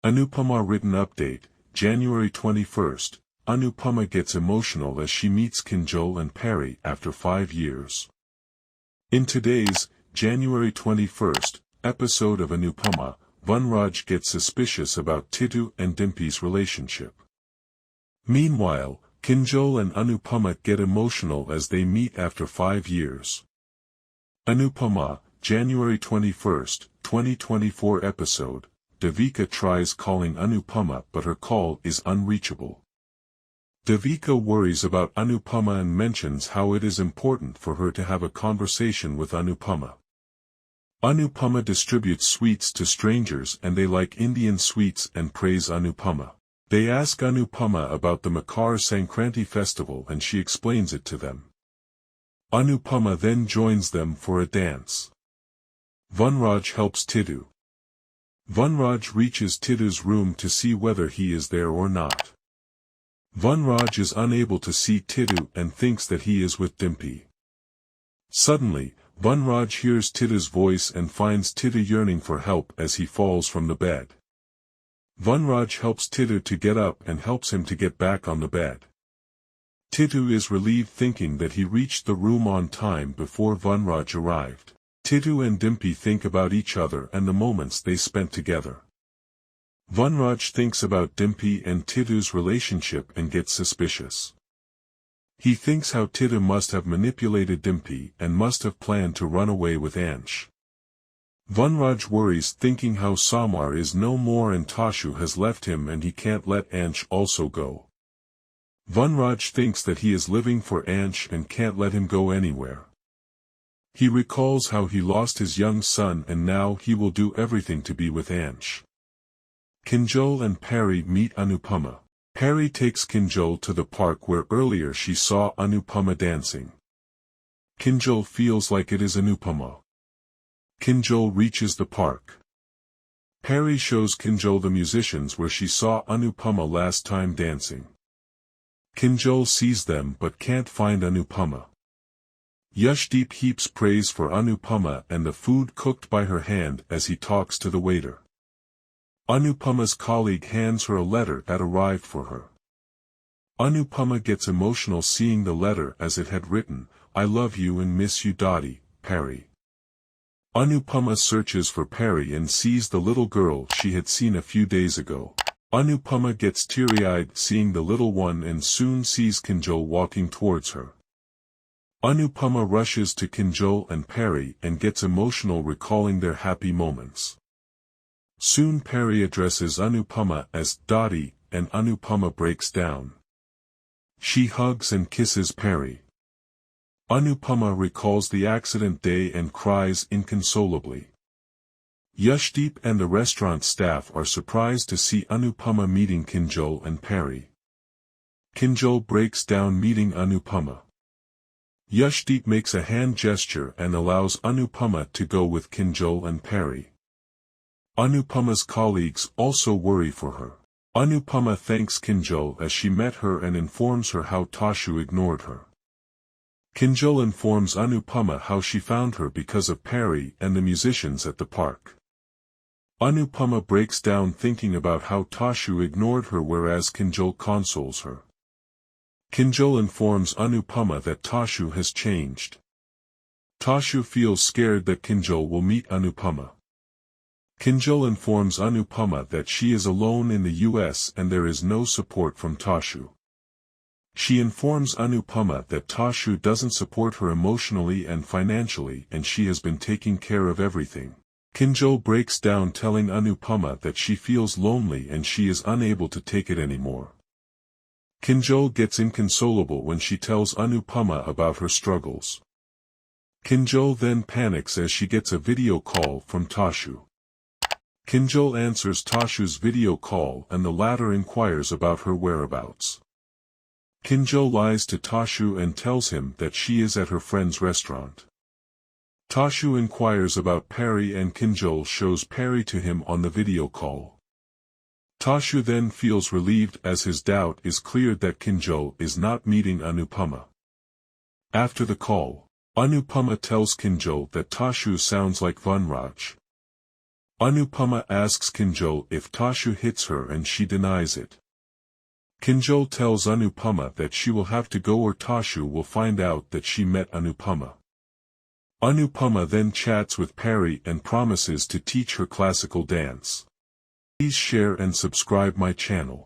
Anupama written update, January 21st. Anupama gets emotional as she meets Kinjal and Pari after 5 years. In today's, January 21st, episode of Anupama, Vanraj gets suspicious about Titu and Dimpi's relationship. Meanwhile, Kinjal and Anupama get emotional as they meet after 5 years. Anupama, January 21st, 2024 episode. Devika tries calling Anupama but her call is unreachable. Devika worries about Anupama and mentions how it is important for her to have a conversation with Anupama. Anupama distributes sweets to strangers and they like Indian sweets and praise Anupama. They ask Anupama about the Makar Sankranti festival and she explains it to them. Anupama then joins them for a dance. Vanraj helps Titu. Vanraj reaches Titu's room to see whether he is there or not. Vanraj is unable to see Titu and thinks that he is with Dimpi. Suddenly, Vanraj hears Titu's voice and finds Titu yearning for help as he falls from the bed. Vanraj helps Titu to get up and helps him to get back on the bed. Titu is relieved thinking that he reached the room on time before Vanraj arrived. Titu and Dimpi think about each other and the moments they spent together. Vanraj thinks about Dimpi and Titu's relationship and gets suspicious. He thinks how Titu must have manipulated Dimpi and must have planned to run away with Ansh. Vanraj worries thinking how Samar is no more and Tashu has left him and he can't let Ansh also go. Vanraj thinks that he is living for Ansh and can't let him go anywhere. He recalls how he lost his young son and now he will do everything to be with Ansh. Kinjal and Pari meet Anupama. Pari takes Kinjal to the park where earlier she saw Anupama dancing. Kinjal feels like it is Anupama. Kinjal reaches the park. Pari shows Kinjal the musicians where she saw Anupama last time dancing. Kinjal sees them but can't find Anupama. Yashdeep heaps praise for Anupama and the food cooked by her hand as he talks to the waiter. Anupama's colleague hands her a letter that arrived for her. Anupama gets emotional seeing the letter as it had written, "I love you and miss you Dadi, Pari." Anupama searches for Pari and sees the little girl she had seen a few days ago. Anupama gets teary-eyed seeing the little one and soon sees Kinjal walking towards her. Anupama rushes to Kinjal and Pari and gets emotional recalling their happy moments. Soon Pari addresses Anupama as Dadi and Anupama breaks down. She hugs and kisses Pari. Anupama recalls the accident day and cries inconsolably. Yashdeep and the restaurant staff are surprised to see Anupama meeting Kinjal and Pari. Kinjal breaks down meeting Anupama. Yashdeep makes a hand gesture and allows Anupama to go with Kinjal and Pari. Anupama's colleagues also worry for her. Anupama thanks Kinjal as she met her and informs her how Tashu ignored her. Kinjal informs Anupama how she found her because of Pari and the musicians at the park. Anupama breaks down thinking about how Tashu ignored her whereas Kinjal consoles her. Kinjal informs Anupama that Tashu has changed. Tashu feels scared that Kinjal will meet Anupama. Kinjal informs Anupama that she is alone in the US and there is no support from Tashu. She informs Anupama that Tashu doesn't support her emotionally and financially and she has been taking care of everything. Kinjal breaks down telling Anupama that she feels lonely and she is unable to take it anymore. Kinjal gets inconsolable when she tells Anupama about her struggles. Kinjal then panics as she gets a video call from Tashu. Kinjal answers Tashu's video call and the latter inquires about her whereabouts. Kinjal lies to Tashu and tells him that she is at her friend's restaurant. Tashu inquires about Pari and Kinjal shows Pari to him on the video call. Tashu then feels relieved as his doubt is cleared that Kinjal is not meeting Anupama. After the call, Anupama tells Kinjal that Tashu sounds like Vanraj. Anupama asks Kinjal if Tashu hits her and she denies it. Kinjal tells Anupama that she will have to go or Tashu will find out that she met Anupama. Anupama then chats with Pari and promises to teach her classical dance. Please share and subscribe my channel.